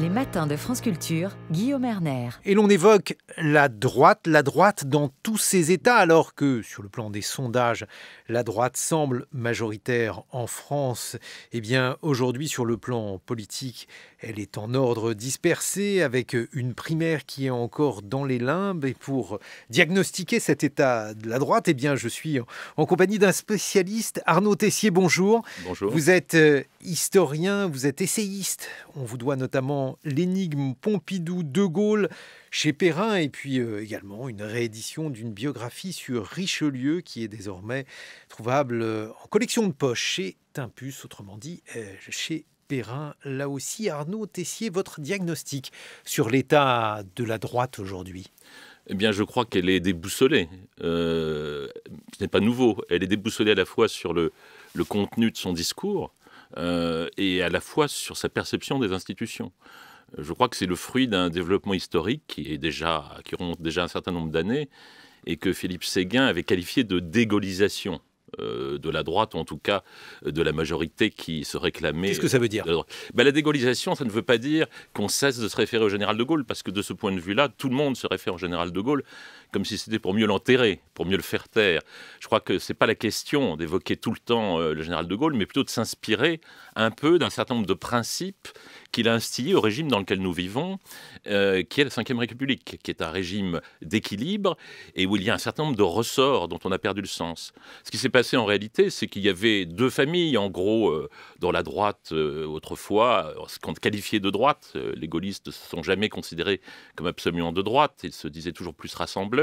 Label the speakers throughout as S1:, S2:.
S1: Les matins de France Culture, Guillaume Erner.
S2: Et l'on évoque la droite dans tous ses états, alors que sur le plan des sondages, la droite semble majoritaire en France. Eh bien, aujourd'hui, sur le plan politique, elle est en ordre dispersé, avec une primaire qui est encore dans les limbes. Et pour diagnostiquer cet état de la droite, eh bien, je suis en compagnie d'un spécialiste, Arnaud Tessier. Bonjour.
S3: Bonjour.
S2: Vous êtes historien, vous êtes essayiste. On vous doit notamment l'énigme Pompidou-De Gaulle chez Perrin, et puis également une réédition d'une biographie sur Richelieu qui est désormais trouvable en collection de poche chez Timpus, autrement dit chez Perrin. Là aussi, Arnaud Tessier, votre diagnostic sur l'état de la droite aujourd'hui?
S3: Eh bien, je crois qu'elle est déboussolée. Ce n'est pas nouveau. Elle est déboussolée à la fois sur le contenu de son discours et à la fois sur sa perception des institutions. Je crois que c'est le fruit d'un développement historique qui remonte déjà un certain nombre d'années et que Philippe Séguin avait qualifié de dégaullisation de la droite, ou en tout cas de la majorité qui se réclamait.
S2: Qu'est-ce que ça veut dire ?
S3: La dégaullisation, ça ne veut pas dire qu'on cesse de se référer au général de Gaulle, parce que de ce point de vue-là, tout le monde se réfère au général de Gaulle comme si c'était pour mieux l'enterrer, pour mieux le faire taire. Je crois que ce n'est pas la question d'évoquer tout le temps le général de Gaulle, mais plutôt de s'inspirer un peu d'un certain nombre de principes qu'il a instillés au régime dans lequel nous vivons, qui est la Ve République, qui est un régime d'équilibre et où il y a un certain nombre de ressorts dont on a perdu le sens. Ce qui s'est passé en réalité, c'est qu'il y avait deux familles, en gros, dans la droite autrefois, ce qu'on qualifiait de droite. Les gaullistes ne se sont jamais considérés comme absolument de droite, ils se disaient toujours plus rassembleurs.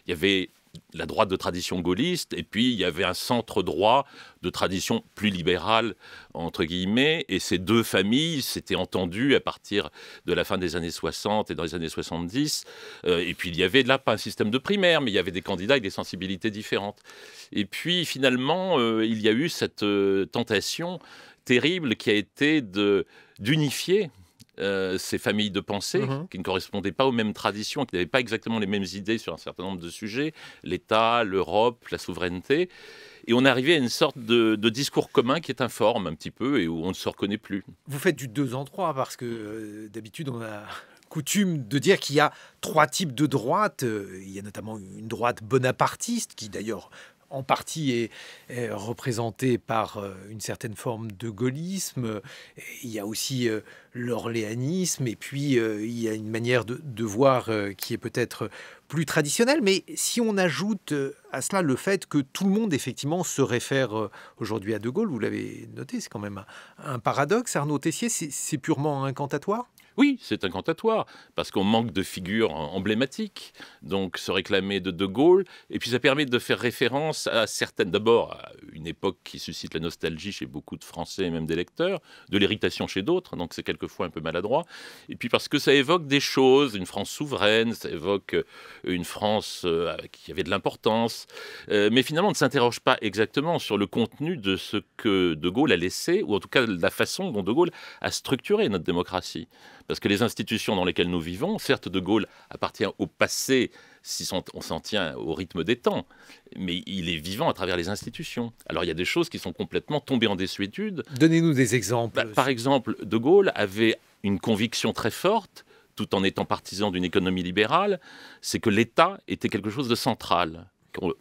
S3: Il y avait la droite de tradition gaulliste, et puis il y avait un centre-droit de tradition plus libérale, entre guillemets, et ces deux familles s'étaient entendues à partir de la fin des années 60 et dans les années 70, et puis il y avait là pas un système de primaire, mais il y avait des candidats avec des sensibilités différentes. Et puis finalement, il y a eu cette tentation terrible qui a été d'unifier ces familles de pensée qui ne correspondaient pas aux mêmes traditions, qui n'avaient pas exactement les mêmes idées sur un certain nombre de sujets, l'État, l'Europe, la souveraineté. Et on est arrivé à une sorte de discours commun qui est informe un petit peu et où on ne se reconnaît plus.
S2: Vous faites du 2 en 3 parce que d'habitude on a coutume de dire qu'il y a 3 types de droite. Il y a notamment une droite bonapartiste qui d'ailleurs en partie est représentée par une certaine forme de gaullisme. Il y a aussi l'orléanisme, et puis il y a une manière de voir qui est peut-être plus traditionnelle. Mais si on ajoute à cela le fait que tout le monde, effectivement, se réfère aujourd'hui à De Gaulle, vous l'avez noté, c'est quand même un paradoxe. Arnaud Tessier, c'est purement incantatoire ?
S3: Oui, c'est incantatoire, parce qu'on manque de figures emblématiques, donc se réclamer de Gaulle, et puis ça permet de faire référence à certaines, d'abord à une époque qui suscite la nostalgie chez beaucoup de Français et même des lecteurs, de l'irritation chez d'autres, donc c'est quelquefois un peu maladroit, et puis parce que ça évoque des choses, une France souveraine, ça évoque une France qui avait de l'importance, mais finalement on ne s'interroge pas exactement sur le contenu de ce que De Gaulle a laissé, ou en tout cas la façon dont De Gaulle a structuré notre démocratie. Parce que les institutions dans lesquelles nous vivons, certes, De Gaulle appartient au passé, si on s'en tient au rythme des temps, mais il est vivant à travers les institutions. Alors il y a des choses qui sont complètement tombées en désuétude.
S2: Donnez-nous des exemples.
S3: Par exemple, De Gaulle avait une conviction très forte, tout en étant partisan d'une économie libérale, c'est que l'État était quelque chose de central.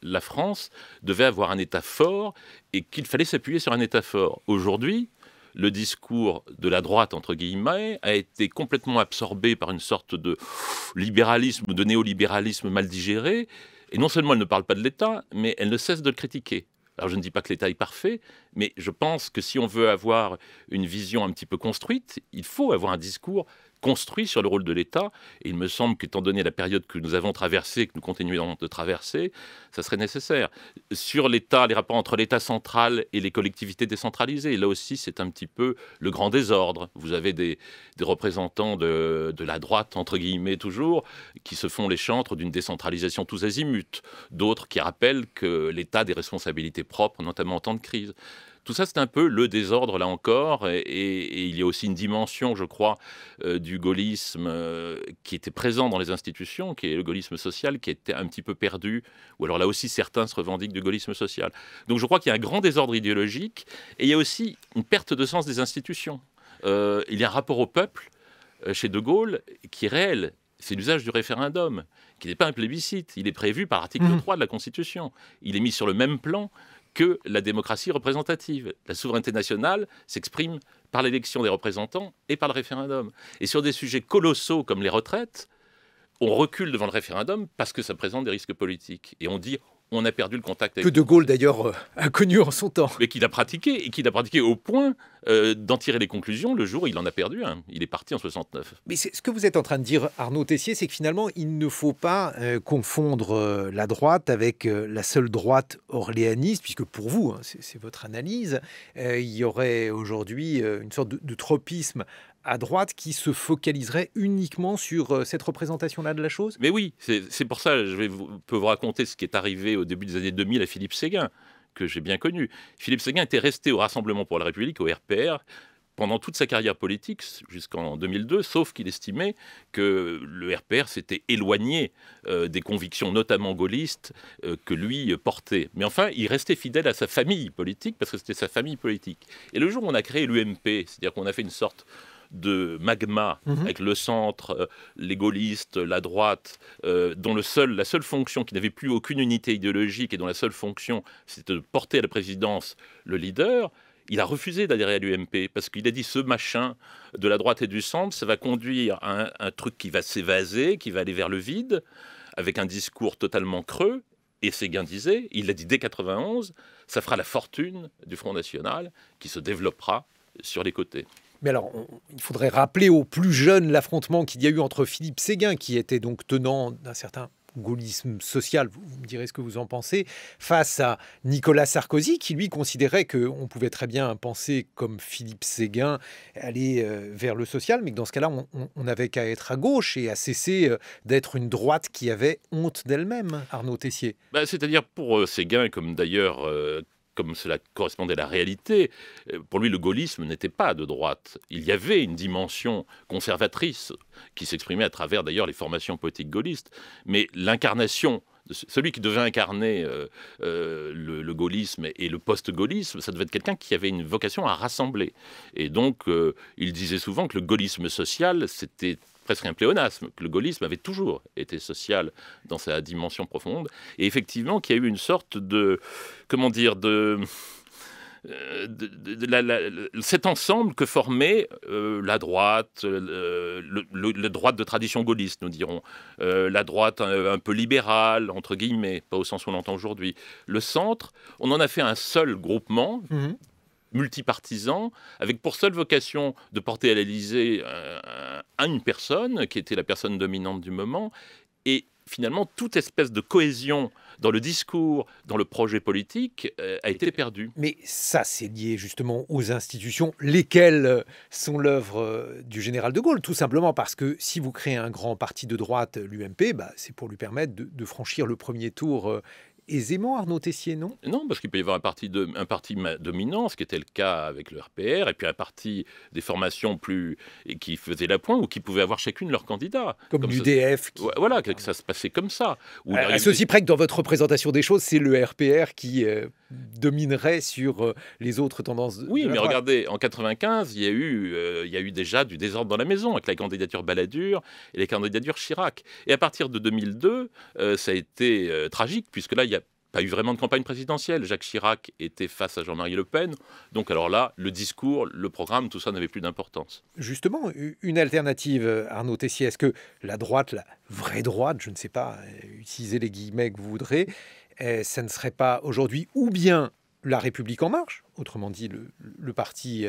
S3: La France devait avoir un État fort et qu'il fallait s'appuyer sur un État fort. Aujourd'hui, le discours de la droite, entre guillemets, a été complètement absorbé par une sorte de libéralisme, de néolibéralisme mal digéré. Et non seulement elle ne parle pas de l'État, mais elle ne cesse de le critiquer. Alors je ne dis pas que l'État est parfait, mais je pense que si on veut avoir une vision un petit peu construite, il faut avoir un discours construit sur le rôle de l'État. Et il me semble qu'étant donné la période que nous avons traversée, que nous continuons de traverser, ça serait nécessaire. Sur l'État, les rapports entre l'État central et les collectivités décentralisées, là aussi c'est un petit peu le grand désordre. Vous avez des représentants de la droite, entre guillemets toujours, qui se font les chantres d'une décentralisation tous azimuts. D'autres qui rappellent que l'État a des responsabilités propres, notamment en temps de crise. Tout ça, c'est un peu le désordre, là encore, et il y a aussi une dimension, je crois, du gaullisme qui était présent dans les institutions, qui est le gaullisme social, qui était un petit peu perdu, ou alors là aussi, certains se revendiquent du gaullisme social. Donc je crois qu'il y a un grand désordre idéologique, et il y a aussi une perte de sens des institutions. Il y a un rapport au peuple chez De Gaulle qui est réel. C'est l'usage du référendum, qui n'est pas un plébiscite. Il est prévu par l'article 3 de la Constitution. Il est mis sur le même plan que la démocratie représentative. La souveraineté nationale s'exprime par l'élection des représentants et par le référendum. Et sur des sujets colossaux comme les retraites, on recule devant le référendum parce que ça présente des risques politiques. Et on dit, on a perdu le contact avec...
S2: Que De Gaulle, d'ailleurs, a connu en son temps.
S3: Mais qu'il a pratiqué, et qu'il a pratiqué au point d'en tirer les conclusions le jour où il en a perdu un. Il est parti en 69.
S2: Mais ce que vous êtes en train de dire, Arnaud Tessier, c'est que finalement, il ne faut pas confondre la droite avec la seule droite orléaniste, puisque pour vous, hein, c'est votre analyse, il y aurait aujourd'hui une sorte de tropisme à droite qui se focaliserait uniquement sur cette représentation-là de la chose.
S3: Mais oui, c'est pour ça que peux vous raconter ce qui est arrivé au début des années 2000 à Philippe Séguin, que j'ai bien connu. Philippe Séguin était resté au Rassemblement pour la République, au RPR, pendant toute sa carrière politique, jusqu'en 2002, sauf qu'il estimait que le RPR s'était éloigné des convictions, notamment gaullistes, que lui portait. Mais enfin, il restait fidèle à sa famille politique, parce que c'était sa famille politique. Et le jour où on a créé l'UMP, c'est-à-dire qu'on a fait une sorte de magma avec le centre, les gaullistes, la droite, dont la seule fonction, qui n'avait plus aucune unité idéologique et dont la seule fonction, c'était de porter à la présidence le leader, il a refusé d'adhérer à l'UMP parce qu'il a dit ce machin de la droite et du centre, ça va conduire à un truc qui va s'évaser, qui va aller vers le vide, avec un discours totalement creux. Et Séguin disait, il l'a dit dès 91, ça fera la fortune du Front National qui se développera sur les côtés.
S2: Mais alors, il faudrait rappeler aux plus jeunes l'affrontement qu'il y a eu entre Philippe Séguin, qui était donc tenant d'un certain gaullisme social, vous me direz ce que vous en pensez, face à Nicolas Sarkozy, qui lui considérait qu'on pouvait très bien penser comme Philippe Séguin, aller vers le social, mais que dans ce cas-là, on n'avait qu'à être à gauche et à cesser d'être une droite qui avait honte d'elle-même, Arnaud Tessier.
S3: C'est-à-dire pour Séguin, comme d'ailleurs... comme cela correspondait à la réalité, pour lui, le gaullisme n'était pas de droite. Il y avait une dimension conservatrice qui s'exprimait à travers, d'ailleurs, les formations politiques gaullistes. Mais l'incarnation, celui qui devait incarner le gaullisme et le post-gaullisme, ça devait être quelqu'un qui avait une vocation à rassembler. Et donc, il disait souvent que le gaullisme social, c'était presque un pléonasme, que le gaullisme avait toujours été social dans sa dimension profonde, et effectivement qu'il y a eu une sorte de, comment dire, cet ensemble que formait la droite, la droite de tradition gaulliste, nous dirons, la droite un peu libérale, entre guillemets, pas au sens où on l'entend aujourd'hui, le centre, on en a fait un seul groupement, multipartisan, avec pour seule vocation de porter à l'Élysée une personne, qui était la personne dominante du moment, et finalement, toute espèce de cohésion dans le discours, dans le projet politique, a été perdue.
S2: Mais ça, c'est lié justement aux institutions, lesquelles sont l'œuvre du général de Gaulle, tout simplement parce que si vous créez un grand parti de droite, l'UMP, c'est pour lui permettre de franchir le premier tour aisément, Arnaud Tessier, non?
S3: Non, parce qu'il peut y avoir un parti dominant, ce qui était le cas avec le RPR, et puis un parti des formations qui faisait la pointe, ou qui pouvaient avoir chacune leur candidat.
S2: Comme l'UDF.
S3: Voilà, que ça se passait comme ça.
S2: À ceci près que dans votre représentation des choses, c'est le RPR qui dominerait sur les autres tendances.
S3: Oui, mais regardez, en 95, il y a eu déjà du désordre dans la maison, avec la candidature Balladur et les candidatures Chirac. Et à partir de 2002, ça a été tragique, puisque là, il n'y a pas eu vraiment de campagne présidentielle. Jacques Chirac était face à Jean-Marie Le Pen. Donc alors là, le discours, le programme, tout ça n'avait plus d'importance.
S2: Justement, une alternative, Arnaud Tessier, est-ce que la droite, la vraie droite, je ne sais pas, utilisez les guillemets que vous voudrez, ça ne serait pas aujourd'hui ou bien La République En Marche, autrement dit le parti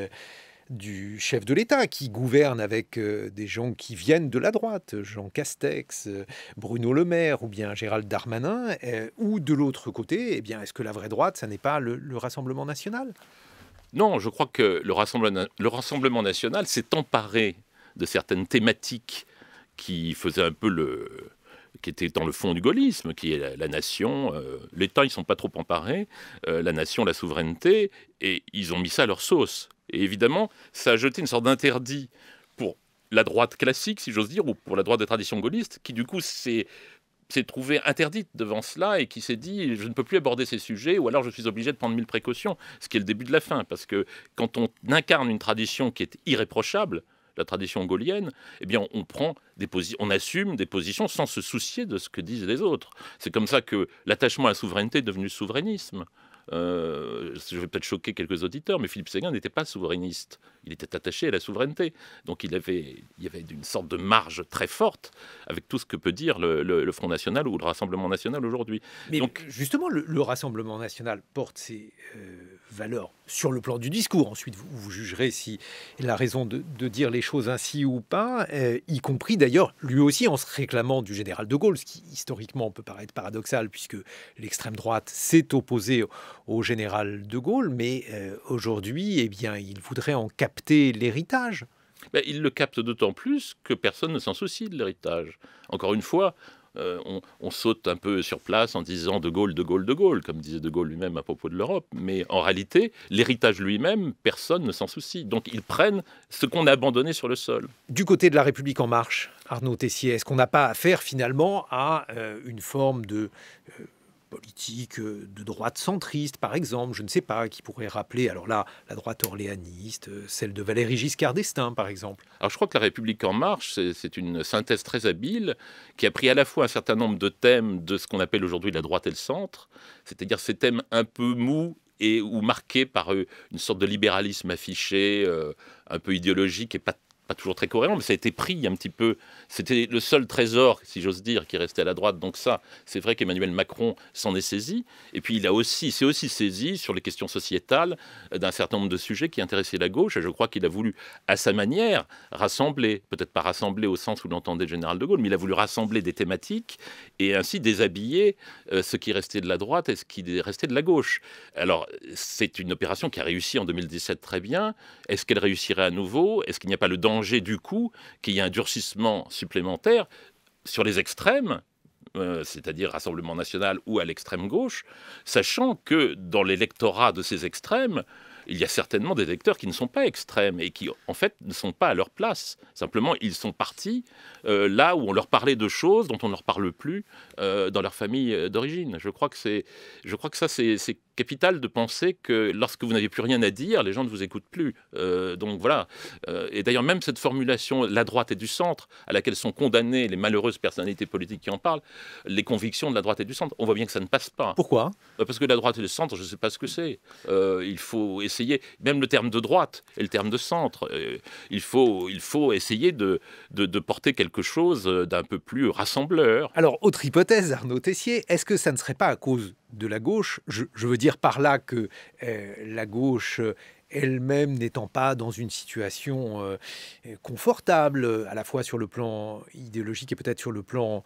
S2: du chef de l'État, qui gouverne avec des gens qui viennent de la droite, Jean Castex, Bruno Le Maire ou bien Gérald Darmanin, ou de l'autre côté, est-ce que la vraie droite, ça n'est pas le Rassemblement national?
S3: Non, je crois que le Rassemblement national s'est emparé de certaines thématiques qui faisaient un peu qui était dans le fond du gaullisme, qui est la nation, l'État, ils ne sont pas trop emparés, la nation, la souveraineté, et ils ont mis ça à leur sauce. Et évidemment, ça a jeté une sorte d'interdit pour la droite classique, si j'ose dire, ou pour la droite des traditions gaullistes, qui du coup s'est trouvée interdite devant cela et qui s'est dit « je ne peux plus aborder ces sujets ou alors je suis obligé de prendre 1000 précautions », ce qui est le début de la fin, parce que quand on incarne une tradition qui est irréprochable, la tradition gaullienne, eh bien on assume des positions sans se soucier de ce que disent les autres. C'est comme ça que l'attachement à la souveraineté est devenu souverainisme. Je vais peut-être choquer quelques auditeurs, mais Philippe Séguin n'était pas souverainiste. Il était attaché à la souveraineté. Donc il y avait une sorte de marge très forte avec tout ce que peut dire le Front National ou le Rassemblement National aujourd'hui.
S2: Mais
S3: donc,
S2: justement, le Rassemblement National porte ses valeurs sur le plan du discours. Ensuite, vous jugerez si il a raison de dire les choses ainsi ou pas, y compris d'ailleurs, lui aussi, en se réclamant du général de Gaulle, ce qui historiquement peut paraître paradoxal, puisque l'extrême droite s'est opposée au général de Gaulle, mais aujourd'hui, eh bien, il voudrait en capter l'héritage.
S3: Ben, il le capte d'autant plus que personne ne s'en soucie de l'héritage. Encore une fois, on saute un peu sur place en disant de Gaulle, de Gaulle, de Gaulle, comme disait de Gaulle lui-même à propos de l'Europe. Mais en réalité, l'héritage lui-même, personne ne s'en soucie. Donc ils prennent ce qu'on a abandonné sur le sol.
S2: Du côté de La République En Marche, Arnaud Tessier, est-ce qu'on n'a pas affaire finalement à une forme de politique de droite centriste, par exemple, je ne sais pas, qui pourrait rappeler, alors là, la droite orléaniste, celle de Valéry Giscard d'Estaing, par exemple.
S3: Alors je crois que La République En Marche, c'est une synthèse très habile qui a pris à la fois un certain nombre de thèmes de ce qu'on appelle aujourd'hui la droite et le centre, c'est-à-dire ces thèmes un peu mous ou marqués par une sorte de libéralisme affiché, un peu idéologique et pas toujours très cohérent, mais ça a été pris un petit peu. C'était le seul trésor, si j'ose dire, qui restait à la droite. Donc ça, c'est vrai qu'Emmanuel Macron s'en est saisi. Et puis s'est aussi saisi sur les questions sociétales d'un certain nombre de sujets qui intéressaient la gauche. Et je crois qu'il a voulu, à sa manière, rassembler, peut-être pas rassembler au sens où l'entendait le général de Gaulle, mais il a voulu rassembler des thématiques et ainsi déshabiller ce qui restait de la droite et ce qui restait de la gauche. Alors, c'est une opération qui a réussi en 2017 très bien. Est-ce qu'elle réussirait à nouveau? Est-ce qu'il n'y a pas le danger du coup qu'il y ait un durcissement supplémentaire sur les extrêmes, c'est-à-dire Rassemblement National ou à l'extrême gauche, sachant que dans l'électorat de ces extrêmes, il y a certainement des électeurs qui ne sont pas extrêmes et qui, en fait, ne sont pas à leur place. Simplement, ils sont partis là où on leur parlait de choses dont on ne leur parle plus dans leur famille d'origine. Je crois que ça, c'est capital de penser que lorsque vous n'avez plus rien à dire, les gens ne vous écoutent plus. Donc voilà. Et d'ailleurs, même cette formulation, la droite et du centre, à laquelle sont condamnées les malheureuses personnalités politiques qui en parlent, les convictions de la droite et du centre, on voit bien que ça ne passe pas.
S2: Pourquoi ?
S3: Parce que la droite et le centre, je ne sais pas ce que c'est. Il faut essayer, même le terme de droite et le terme de centre, il faut essayer de porter quelque chose d'un peu plus rassembleur.
S2: Alors, autre hypothèse, Arnaud Tessier, est-ce que ça ne serait pas à cause de la gauche, je veux dire par là que la gauche elle-même n'étant pas dans une situation confortable, à la fois sur le plan idéologique et peut-être sur le plan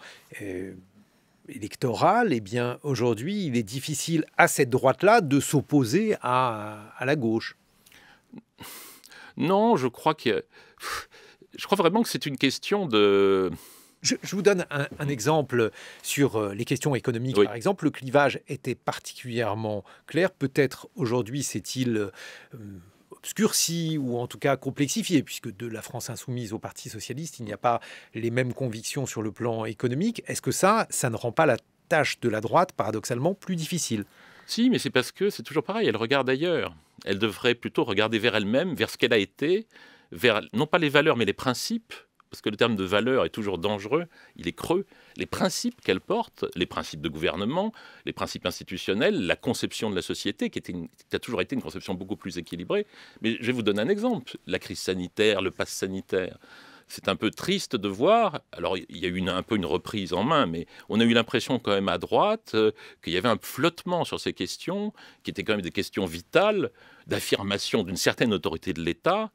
S2: électoral, eh bien aujourd'hui il est difficile à cette droite-là de s'opposer à la gauche.
S3: Non, je crois vraiment que c'est une question de...
S2: Je vous donne un exemple sur les questions économiques. Oui. Par exemple, le clivage était particulièrement clair. Peut-être aujourd'hui s'est-il obscurci ou en tout cas complexifié, puisque de la France insoumise au Parti socialiste, il n'y a pas les mêmes convictions sur le plan économique. Est-ce que ça ne rend pas la tâche de la droite, paradoxalement, plus difficile ?
S3: Si, mais c'est parce que c'est toujours pareil, elle regarde ailleurs. Elle devrait plutôt regarder vers elle-même, vers ce qu'elle a été, vers non pas les valeurs, mais les principes. Parce que le terme de valeur est toujours dangereux, il est creux. Les principes qu'elle porte, les principes de gouvernement, les principes institutionnels, la conception de la société, qui a toujours été une conception beaucoup plus équilibrée. Mais je vais vous donner un exemple. La crise sanitaire, le pass sanitaire. C'est un peu triste de voir, alors il y a eu un peu une reprise en main, mais on a eu l'impression quand même à droite qu'il y avait un flottement sur ces questions, qui étaient quand même des questions vitales, d'affirmation d'une certaine autorité de l'État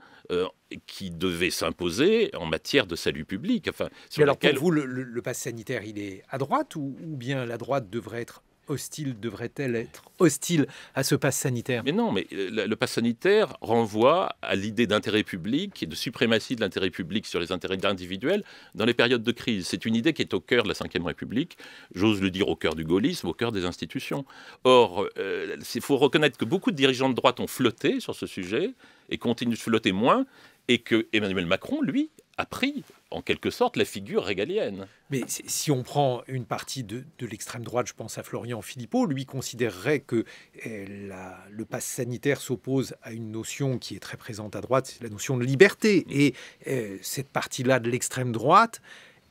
S3: qui devait s'imposer en matière de salut public. Enfin,
S2: sur alors pour vous, le pass sanitaire, il est à droite ou bien la droite devrait-elle être hostile à ce pass sanitaire?
S3: Mais non, mais le pass sanitaire renvoie à l'idée d'intérêt public et de suprématie de l'intérêt public sur les intérêts individuels dans les périodes de crise. C'est une idée qui est au cœur de la Ve République, j'ose le dire au cœur du gaullisme, au cœur des institutions. Or, il faut reconnaître que beaucoup de dirigeants de droite ont flotté sur ce sujet et continuent de flotter moins, et que Emmanuel Macron, lui, a pris, en quelque sorte, la figure régalienne.
S2: Mais si on prend une partie de l'extrême droite, je pense à Florian Philippot, lui considérerait que le pass sanitaire s'oppose à une notion qui est très présente à droite, c'est la notion de liberté. Et cette partie-là de l'extrême droite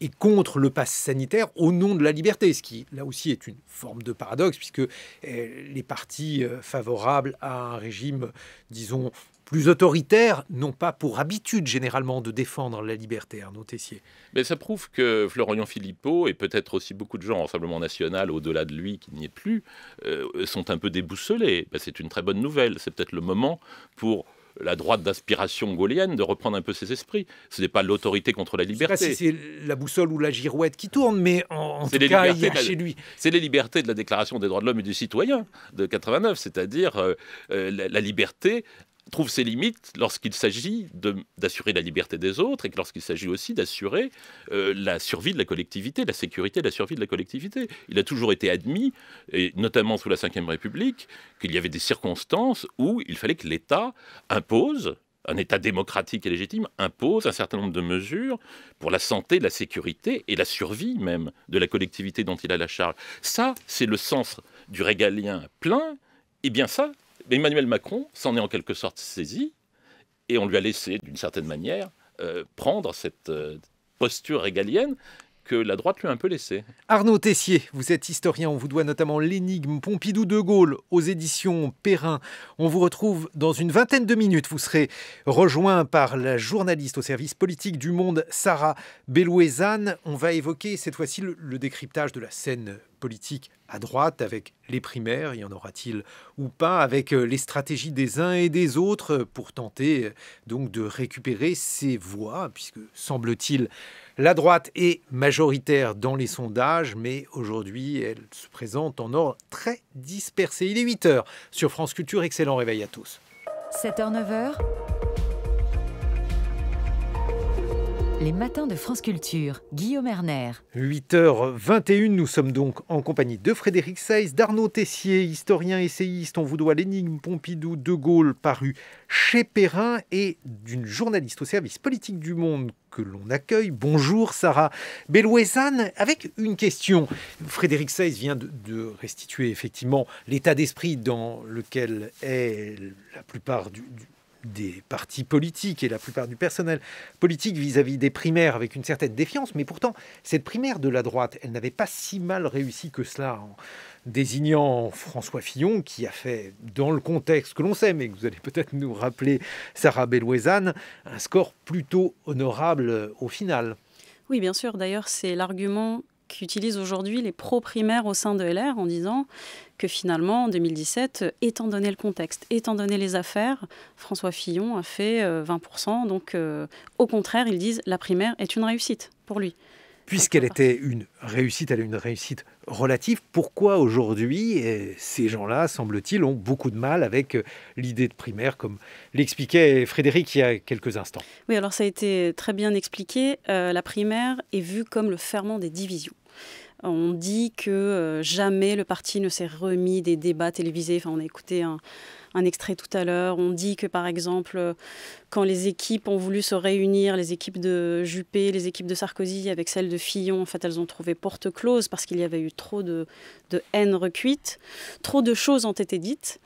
S2: est contre le pass sanitaire au nom de la liberté, ce qui, là aussi, est une forme de paradoxe, puisque les partis favorables à un régime, disons, plus autoritaires, n'ont pas pour habitude, généralement, de défendre la liberté, Arnaud Tessier.
S3: Mais ça prouve que Florian Philippot, et peut-être aussi beaucoup de gens au Rassemblement national, au-delà de lui, qui n'y est plus, sont un peu déboussolés. C'est une très bonne nouvelle. C'est peut-être le moment pour la droite d'inspiration gaullienne de reprendre un peu ses esprits. Ce n'est pas l'autorité contre la liberté.
S2: Je ne sais pas si c'est la boussole ou la girouette qui tourne, mais en tout cas, il y a chez lui.
S3: C'est les libertés de la Déclaration des droits de l'homme et du citoyen de 89, c'est-à-dire la liberté trouve ses limites lorsqu'il s'agit d'assurer la liberté des autres et que lorsqu'il s'agit aussi d'assurer la survie de la collectivité, la sécurité et la survie de la collectivité. Il a toujours été admis, et notamment sous la Ve République, qu'il y avait des circonstances où il fallait que l'État impose, un État démocratique et légitime, impose un certain nombre de mesures pour la santé, la sécurité et la survie même de la collectivité dont il a la charge. Ça, c'est le sens du régalien plein. Et bien ça, Emmanuel Macron s'en est en quelque sorte saisi et on lui a laissé, d'une certaine manière, prendre cette posture régalienne que la droite lui a un peu laissée.
S2: Arnaud Tessier, vous êtes historien, on vous doit notamment l'énigme Pompidou-De Gaulle aux éditions Perrin. On vous retrouve dans une vingtaine de minutes. Vous serez rejoint par la journaliste au service politique du Monde, Sarah Belouezane. On va évoquer cette fois-ci le décryptage de la scène politique à droite avec les primaires, y en aura-t-il ou pas, avec les stratégies des uns et des autres pour tenter donc de récupérer ces voix, puisque semble-t-il la droite est majoritaire dans les sondages, mais aujourd'hui elle se présente en ordre très dispersé. Il est 8h sur France Culture, excellent réveil à tous.
S1: 7h-9h, les matins de France Culture, Guillaume Erner.
S2: 8h21, nous sommes donc en compagnie de Frédéric Seyss, d'Arnaud Tessier, historien essayiste. On vous doit l'énigme Pompidou-De Gaulle paru chez Perrin et d'une journaliste au service politique du Monde que l'on accueille. Bonjour Sarah Belouezane, avec une question. Frédéric Seyss vient de restituer effectivement l'état d'esprit dans lequel est la plupart des partis politiques et la plupart du personnel politique vis-à-vis des primaires avec une certaine défiance, mais pourtant cette primaire de la droite, elle n'avait pas si mal réussi que cela en désignant François Fillon, qui a fait, dans le contexte que l'on sait, mais que vous allez peut-être nous rappeler, Sarah Belouezane, un score plutôt honorable au final.
S4: Oui, bien sûr. D'ailleurs, c'est l'argument qu'utilisent aujourd'hui les pro-primaires au sein de LR en disant que finalement, en 2017, étant donné le contexte, étant donné les affaires, François Fillon a fait 20%. Donc, au contraire, ils disent la primaire est une réussite pour lui.
S2: Puisqu'elle était une réussite, elle est une réussite relative, pourquoi aujourd'hui ces gens-là, semble-t-il, ont beaucoup de mal avec l'idée de primaire, comme l'expliquait Frédéric il y a quelques instants?
S4: Oui, alors ça a été très bien expliqué. La primaire est vue comme le ferment des divisions. On dit que jamais le parti ne s'est remis des débats télévisés. Enfin, on a écouté un extrait tout à l'heure. On dit que, par exemple, quand les équipes ont voulu se réunir, les équipes de Juppé, les équipes de Sarkozy avec celles de Fillon, en fait, elles ont trouvé porte close parce qu'il y avait eu trop de haine recuite, trop de choses ont été dites,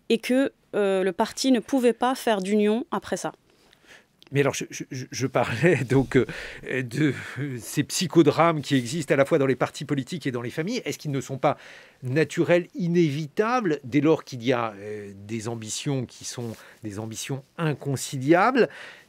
S4: et que le parti ne pouvait pas faire d'union après ça.
S2: Mais alors, je parlais donc de ces psychodrames qui existent à la fois dans les partis politiques et dans les familles. Est-ce qu'ils ne sont pas naturels, inévitables, dès lors qu'il y a des ambitions qui sont des ambitions inconciliables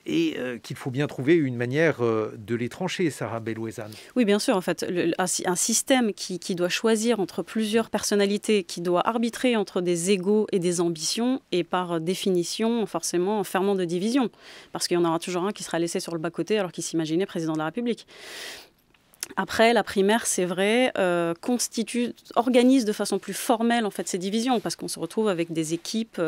S2: et qu'il faut bien trouver une manière de les trancher, Sarah Belouezane? Oui,
S4: bien sûr. En fait, un système qui doit choisir entre plusieurs personnalités, qui doit arbitrer entre des égos et des ambitions, et par définition, forcément, un ferment de division. Parce qu'il y en aura toujours un qui sera laissé sur le bas-côté alors qu'il s'imaginait président de la République. Après, la primaire, c'est vrai, organise de façon plus formelle en fait, ces divisions, parce qu'on se retrouve avec des équipes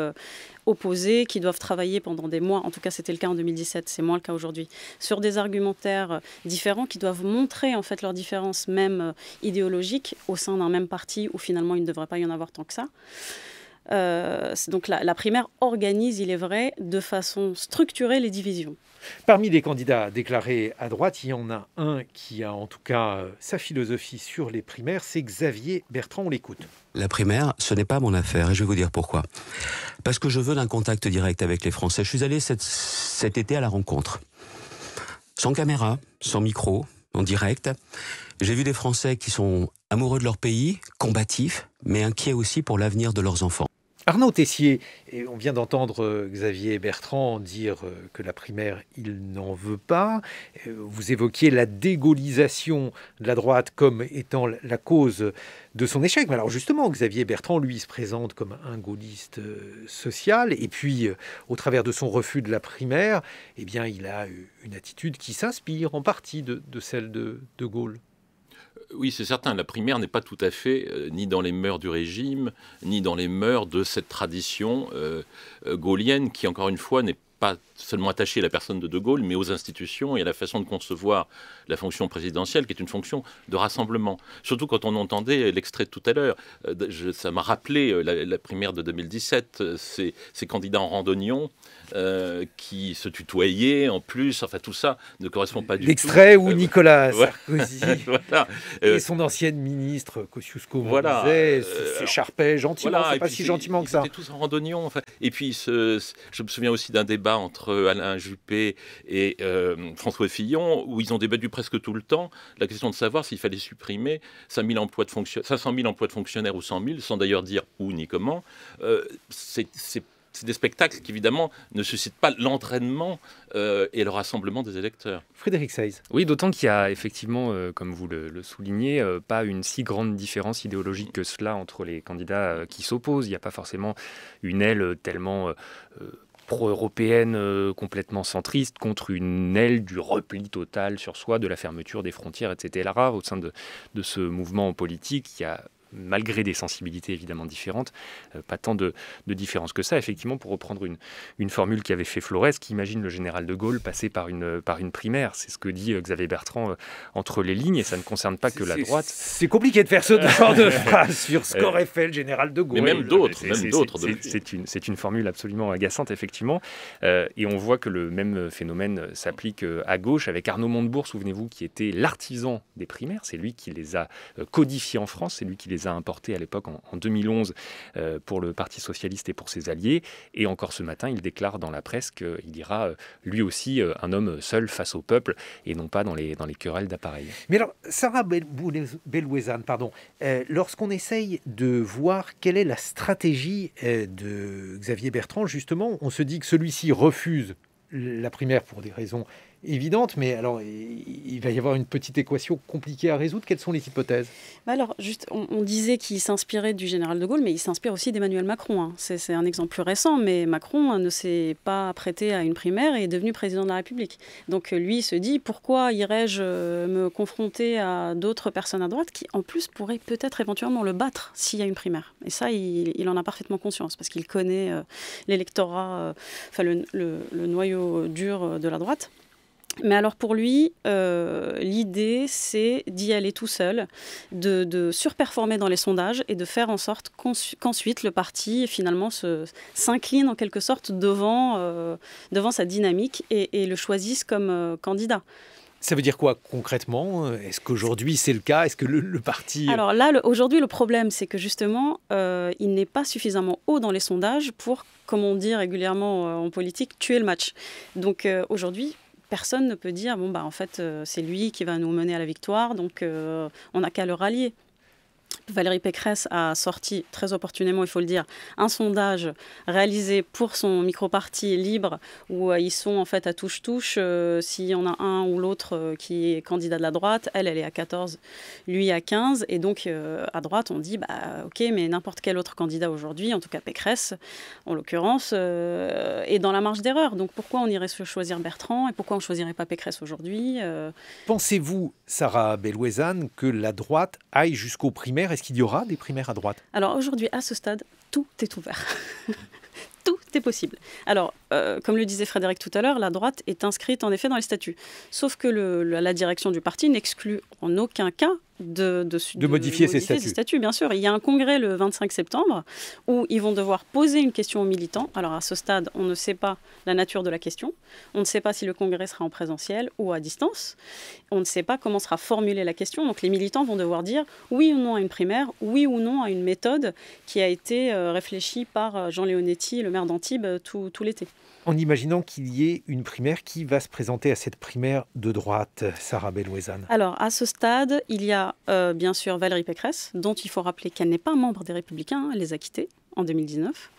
S4: opposées qui doivent travailler pendant des mois. En tout cas, c'était le cas en 2017, c'est moins le cas aujourd'hui. Sur des argumentaires différents qui doivent montrer en fait leurs différences, même idéologiques, au sein d'un même parti où finalement il ne devrait pas y en avoir tant que ça. Donc la primaire organise, il est vrai, de façon structurée les divisions.
S2: Parmi les candidats déclarés à droite, il y en a un qui a en tout cas sa philosophie sur les primaires, c'est Xavier Bertrand, on l'écoute.
S5: La primaire, ce n'est pas mon affaire et je vais vous dire pourquoi. Parce que je veux d'un contact direct avec les Français. Je suis allé cet été à la rencontre. Sans caméra, sans micro, en direct. J'ai vu des Français qui sont amoureux de leur pays, combatifs, mais inquiets aussi pour l'avenir de leurs enfants.
S2: Arnaud Tessier, et on vient d'entendre Xavier Bertrand dire que la primaire, il n'en veut pas. Vous évoquiez la dégaullisation de la droite comme étant la cause de son échec. Mais alors justement, Xavier Bertrand, lui, se présente comme un gaulliste social. Et puis, au travers de son refus de la primaire, eh bien, il a une attitude qui s'inspire en partie de celle de Gaulle.
S3: Oui, c'est certain, la primaire n'est pas tout à fait ni dans les mœurs du régime, ni dans les mœurs de cette tradition gaulienne qui, encore une fois, n'est pas seulement attachée à la personne de De Gaulle, mais aux institutions et à la façon de concevoir la fonction présidentielle, qui est une fonction de rassemblement. Surtout quand on entendait l'extrait de tout à l'heure. Ça m'a rappelé la primaire de 2017, ces candidats en randonnion qui se tutoyaient en plus. Enfin, tout ça ne correspond pas du tout.
S2: L'extrait où Nicolas Sarkozy
S3: voilà.
S2: et son ancienne ministre Kosciusko-Morizet s'écharpaient gentiment.
S3: Voilà.
S2: C'est pas si gentiment que ça.
S3: Ils étaient tous en randonnion. Enfin. Et puis, je me souviens aussi d'un débat entre Alain Juppé et François Fillon, où ils ont débattu presque tout le temps la question de savoir s'il fallait supprimer 500 000 emplois de fonctionnaires ou 100 000, sans d'ailleurs dire où ni comment. C'est des spectacles qui, évidemment, ne suscitent pas l'entraînement et le rassemblement des électeurs.
S2: Frédéric Saiz.
S6: Oui, d'autant qu'il y a effectivement, comme vous le soulignez, pas une si grande différence idéologique que cela entre les candidats qui s'opposent. Il n'y a pas forcément une aile tellement pro-européenne complètement centriste contre une aile du repli total sur soi, de la fermeture des frontières, etc. Au sein de ce mouvement politique, il y a, malgré des sensibilités évidemment différentes, pas tant de différence que ça. Effectivement, pour reprendre une formule qui avait fait Flores, qui imagine le général de Gaulle passer par une primaire. C'est ce que dit Xavier Bertrand entre les lignes, et ça ne concerne pas que la droite.
S2: C'est compliqué de faire ce genre de phrase sur ce qu'aurait fait le général de Gaulle.
S3: Mais même d'autres.
S6: C'est une formule absolument agaçante, effectivement. Et on voit que le même phénomène s'applique à gauche, avec Arnaud Montebourg, souvenez-vous, qui était l'artisan des primaires. C'est lui qui les a codifiées en France, c'est lui qui les a importés à l'époque en 2011 pour le Parti socialiste et pour ses alliés. Et encore ce matin, il déclare dans la presse qu'il ira lui aussi un homme seul face au peuple et non pas dans les querelles d'appareil.
S2: Mais alors, Sarah Belouezane, lorsqu'on essaye de voir quelle est la stratégie de Xavier Bertrand, justement, on se dit que celui-ci refuse la primaire pour des raisons évidentes, mais alors il va y avoir une petite équation compliquée à résoudre. Quelles sont les hypothèses ?
S4: Alors, juste, on disait qu'il s'inspirait du général de Gaulle, mais il s'inspire aussi d'Emmanuel Macron. Hein. C'est un exemple plus récent, mais Macron ne s'est pas prêté à une primaire et est devenu président de la République. Donc lui, il se dit, pourquoi irais-je me confronter à d'autres personnes à droite qui, en plus, pourraient peut-être éventuellement le battre s'il y a une primaire. Et ça, il en a parfaitement conscience, parce qu'il connaît l'électorat, le noyau dur de la droite. Mais alors pour lui, l'idée, c'est d'y aller tout seul, de surperformer dans les sondages et de faire en sorte qu'ensuite le parti finalement s'incline en quelque sorte devant sa dynamique et le choisisse comme candidat.
S2: Ça veut dire quoi concrètement ? Est-ce qu'aujourd'hui c'est le cas ? Est-ce que le parti...
S4: Alors là, aujourd'hui, le problème, c'est que justement, il n'est pas suffisamment haut dans les sondages pour, comme on dit régulièrement en politique, tuer le match. Donc aujourd'hui, personne ne peut dire, en fait, c'est lui qui va nous mener à la victoire, donc on n'a qu'à le rallier. Valérie Pécresse a sorti, très opportunément, il faut le dire, un sondage réalisé pour son micro-parti Libre, où ils sont en fait à touche-touche. S'il y en a un ou l'autre qui est candidat de la droite, elle est à 14, lui à 15. Et donc, à droite, on dit, ok, mais n'importe quel autre candidat aujourd'hui, en tout cas Pécresse, en l'occurrence, est dans la marge d'erreur. Donc, pourquoi on irait choisir Bertrand et pourquoi on ne choisirait pas Pécresse aujourd'hui
S2: Pensez-vous, Sarah Belouezane, que la droite aille jusqu'aux primaires ? Est-ce qu'il y aura des primaires à droite ?
S4: Alors aujourd'hui, à ce stade, tout est ouvert. Tout est possible. Alors, comme le disait Frédéric tout à l'heure, la droite est inscrite en effet dans les statuts. Sauf que la direction du parti n'exclut en aucun cas de
S2: modifier ses
S4: statuts, bien sûr. Il y a un congrès le 25 septembre où ils vont devoir poser une question aux militants. Alors à ce stade, on ne sait pas la nature de la question. On ne sait pas si le congrès sera en présentiel ou à distance. On ne sait pas comment sera formulée la question. Donc les militants vont devoir dire oui ou non à une primaire, oui ou non à une méthode qui a été réfléchie par Jean Leonetti, le maire d'Antibes, tout l'été.
S2: En imaginant qu'il y ait une primaire, qui va se présenter à cette primaire de droite, Sarah Bellouezane?
S4: Alors, à ce stade, il y a bien sûr Valérie Pécresse, dont il faut rappeler qu'elle n'est pas membre des Républicains, elle les a quittés en 2019,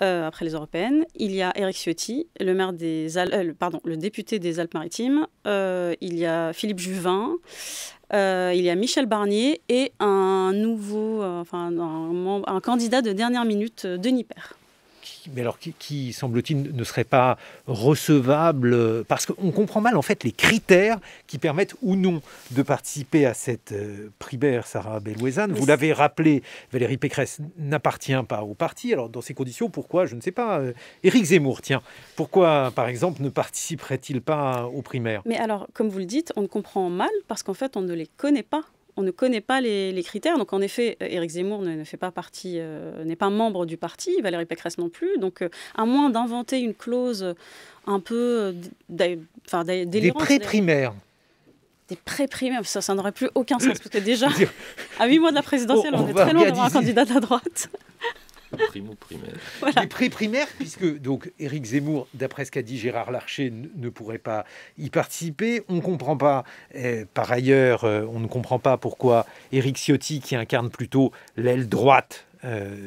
S4: après les européennes. Il y a Éric Ciotti, le député des Alpes-Maritimes. Il y a Philippe Juvin. Il y a Michel Barnier et un nouveau, un candidat de dernière minute, Denis Père.
S2: Mais alors, qui semble-t-il, ne serait pas recevable, parce qu'on comprend mal, en fait, les critères qui permettent ou non de participer à cette primaire, Sarah Bellouezane. Vous l'avez rappelé, Valérie Pécresse n'appartient pas au parti. Alors, dans ces conditions, pourquoi, je ne sais pas, Éric Zemmour, tiens, pourquoi, par exemple, ne participerait-il pas aux primaires?
S4: Mais alors, comme vous le dites, on comprend mal, parce qu'en fait, on ne les connaît pas. On ne connaît pas les critères. Donc, en effet, Éric Zemmour ne fait pas partie, n'est pas membre du parti, Valérie Pécresse non plus. Donc, à moins d'inventer une clause un peu délirante.
S2: Des pré-primaires.
S4: Des pré-primaires, ça n'aurait plus aucun sens. Parce que déjà, à 8 mois de la présidentielle, on est très loin d'avoir un candidat à droite.
S3: Primo-primaire.
S4: Voilà.
S2: Les pré-primaires, puisque donc Éric Zemmour, d'après ce qu'a dit Gérard Larcher, ne pourrait pas y participer. On ne comprend pas, par ailleurs, on ne comprend pas pourquoi Éric Ciotti, qui incarne plutôt l'aile droite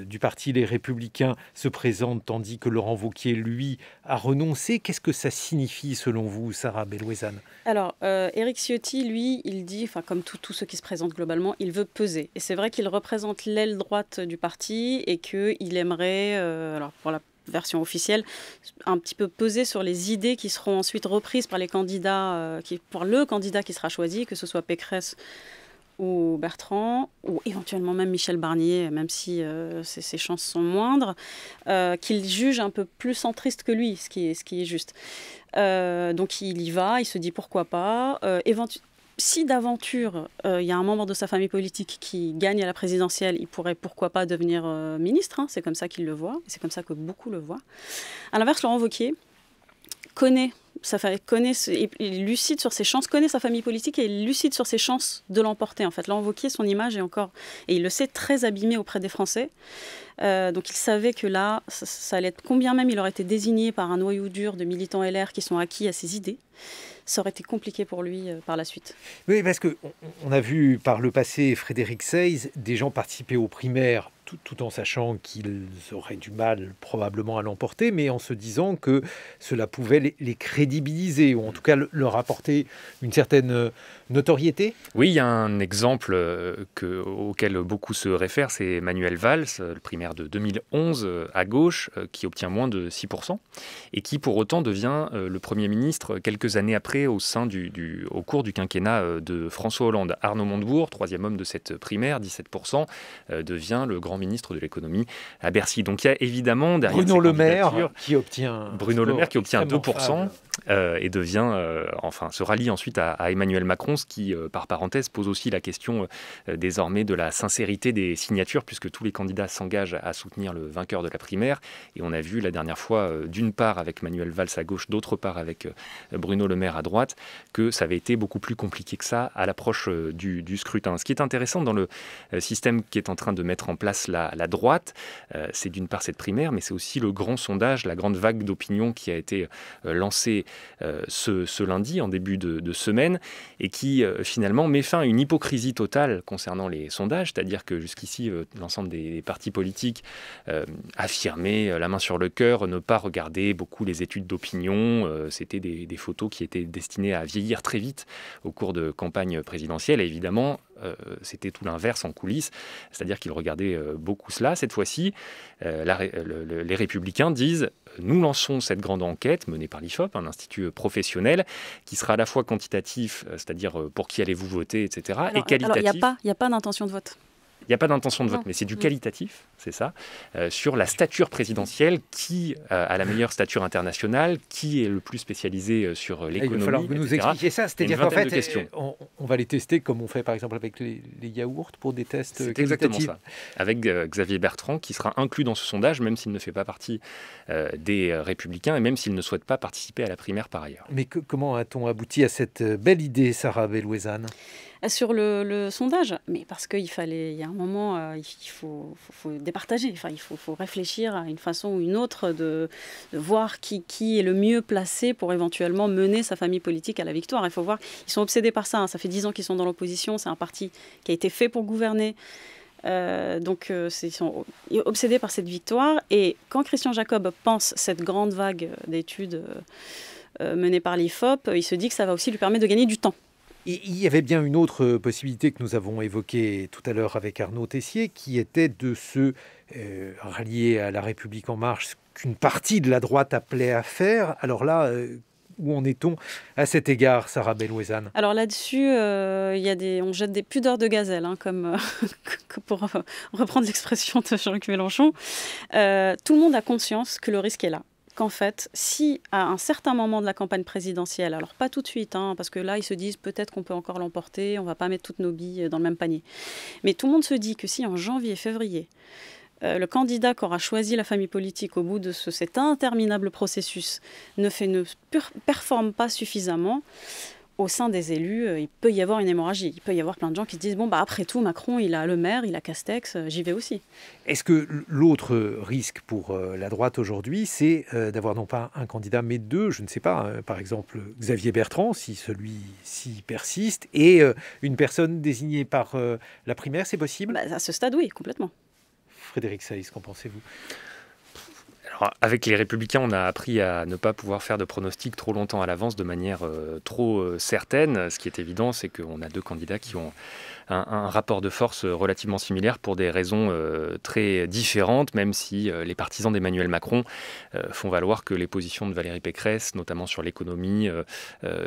S2: du parti Les Républicains, se présente, tandis que Laurent Wauquiez, lui, a renoncé. Qu'est-ce que ça signifie, selon vous, Sarah Bellouezane?
S4: Alors, Éric Ciotti, lui, il dit, comme tous ceux qui se présentent globalement, il veut peser. Et c'est vrai qu'il représente l'aile droite du parti et qu'il aimerait, alors pour la version officielle, un petit peu peser sur les idées qui seront ensuite reprises par les candidats, pour le candidat qui sera choisi, que ce soit Pécresse ou Bertrand, ou éventuellement même Michel Barnier, même si ses chances sont moindres, qu'il juge un peu plus centriste que lui, ce qui est juste. Donc il y va, il se dit pourquoi pas. Si d'aventure il y a un membre de sa famille politique qui gagne à la présidentielle, il pourrait pourquoi pas devenir ministre, hein, c'est comme ça qu'il le voit, c'est comme ça que beaucoup le voient. À l'inverse, Laurent Wauquiez est lucide sur ses chances, connaît sa famille politique et est lucide sur ses chances de l'emporter. En fait, Laurent Wauquiez, son image est encore, et il le sait, très abîmée auprès des Français. Donc il savait que là, ça allait être, combien même il aurait été désigné par un noyau dur de militants LR qui sont acquis à ses idées, ça aurait été compliqué pour lui par la suite.
S2: Oui, parce qu'on a vu par le passé Frédéric Seyss, des gens participer aux primaires tout en sachant qu'ils auraient du mal probablement à l'emporter, mais en se disant que cela pouvait les crédibiliser, ou en tout cas leur apporter une certaine notoriété.
S6: Oui, il y a un exemple auquel beaucoup se réfèrent, c'est Manuel Valls, le primaire de 2011 à gauche, qui obtient moins de 6%, et qui pour autant devient le Premier ministre quelques années après au cours du quinquennat de François Hollande. Arnaud Montebourg, troisième homme de cette primaire, 17%, devient le grand ministre de l'économie à Bercy. Donc il y a évidemment derrière
S2: Bruno Le Maire qui obtient
S6: 2% et devient, se rallie ensuite à Emmanuel Macron, ce qui, par parenthèse, pose aussi la question désormais de la sincérité des signatures, puisque tous les candidats s'engagent à soutenir le vainqueur de la primaire. Et on a vu la dernière fois, d'une part avec Manuel Valls à gauche, d'autre part avec Bruno Le Maire à droite, que ça avait été beaucoup plus compliqué que ça à l'approche du scrutin. Ce qui est intéressant dans le système qui est en train de mettre en place la droite, c'est d'une part cette primaire, mais c'est aussi le grand sondage, la grande vague d'opinion qui a été lancée ce lundi, en début de semaine, et qui finalement met fin à une hypocrisie totale concernant les sondages, c'est-à-dire que jusqu'ici, l'ensemble des partis politiques affirmaient, la main sur le cœur, ne pas regarder beaucoup les études d'opinion. C'était des photos qui étaient destinées à vieillir très vite au cours de campagne présidentielle, et évidemment, c'était tout l'inverse en coulisses, c'est-à-dire qu'ils regardaient beaucoup cela. Cette fois-ci, les Républicains disent « Nous lançons cette grande enquête menée par l'IFOP, un institut professionnel, qui sera à la fois quantitatif, c'est-à-dire pour qui allez-vous voter, etc., et qualitatif. »
S4: Alors, il n'y a pas d'intention de vote.
S6: Il n'y a pas d'intention de vote, mais c'est du qualitatif, c'est ça, sur la stature présidentielle, qui a la meilleure stature internationale, qui est le plus spécialisé sur l'économie,
S2: Il va falloir que vous nous expliquiez ça, c'est-à-dire qu'en fait, on va les tester comme on fait par exemple avec les yaourts pour des tests
S6: c'est
S2: qualitatifs.
S6: exactement ça. Avec Xavier Bertrand, qui sera inclus dans ce sondage, même s'il ne fait pas partie des Républicains et même s'il ne souhaite pas participer à la primaire par ailleurs.
S2: Mais comment a-t-on abouti à cette belle idée, Sarah Bellouezane ?
S4: Sur le sondage, mais parce qu'il y a un moment, il faut départager, il faut réfléchir à une façon ou une autre de voir qui est le mieux placé pour éventuellement mener sa famille politique à la victoire. Il faut voir, ils sont obsédés par ça, ça fait 10 ans qu'ils sont dans l'opposition, c'est un parti qui a été fait pour gouverner. Donc ils sont obsédés par cette victoire, et quand Christian Jacob pense cette grande vague d'études menées par l'IFOP, il se dit que ça va aussi lui permettre de gagner du temps.
S2: Il y avait bien une autre possibilité que nous avons évoquée tout à l'heure avec Arnaud Tessier, qui était de se rallier à La République En Marche, ce qu'une partie de la droite appelait à faire. Alors là, où en est-on à cet égard, Sarah Bellouezane ?
S4: Alors là-dessus, on jette des pudeurs de gazelle, comme pour reprendre l'expression de Jean-Luc Mélenchon. Tout le monde a conscience que le risque est là. Qu'en fait, si à un certain moment de la campagne présidentielle, alors pas tout de suite, parce que là ils se disent peut-être qu'on peut encore l'emporter, on ne va pas mettre toutes nos billes dans le même panier, mais tout le monde se dit que si en janvier, février, le candidat qui aura choisi la famille politique au bout de cet interminable processus ne performe pas suffisamment, au sein des élus, il peut y avoir une hémorragie. Il peut y avoir plein de gens qui se disent après tout, Macron, il a le maire, il a Castex, j'y vais aussi.
S2: Est-ce que l'autre risque pour la droite aujourd'hui, c'est d'avoir non pas un candidat, mais deux, je ne sais pas, par exemple Xavier Bertrand, si celui-ci persiste, et une personne désignée par la primaire, c'est possible ?
S4: À ce stade, oui, complètement.
S2: Frédéric Saïs, qu'en pensez-vous ?
S6: Alors, avec les Républicains, on a appris à ne pas pouvoir faire de pronostics trop longtemps à l'avance de manière trop certaine. Ce qui est évident, c'est qu'on a deux candidats qui ont un rapport de force relativement similaire pour des raisons très différentes, même si les partisans d'Emmanuel Macron font valoir que les positions de Valérie Pécresse, notamment sur l'économie,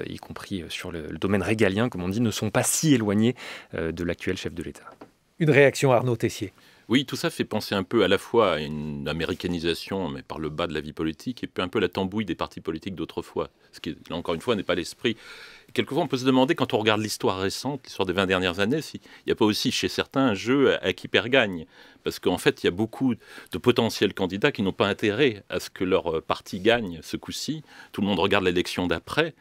S6: y compris sur le domaine régalien, comme on dit, ne sont pas si éloignées de l'actuel chef de l'État.
S2: Une réaction, Arnaud Tessier.
S3: Oui, tout ça fait penser un peu à la fois à une américanisation, mais par le bas de la vie politique, et puis un peu la tambouille des partis politiques d'autrefois. Ce qui, là encore une fois, n'est pas l'esprit. Quelquefois, on peut se demander, quand on regarde l'histoire récente, l'histoire des 20 dernières années, s'il n'y a pas aussi chez certains un jeu à qui perd gagne. Parce qu'en fait, il y a beaucoup de potentiels candidats qui n'ont pas intérêt à ce que leur parti gagne ce coup-ci. Tout le monde regarde l'élection d'après,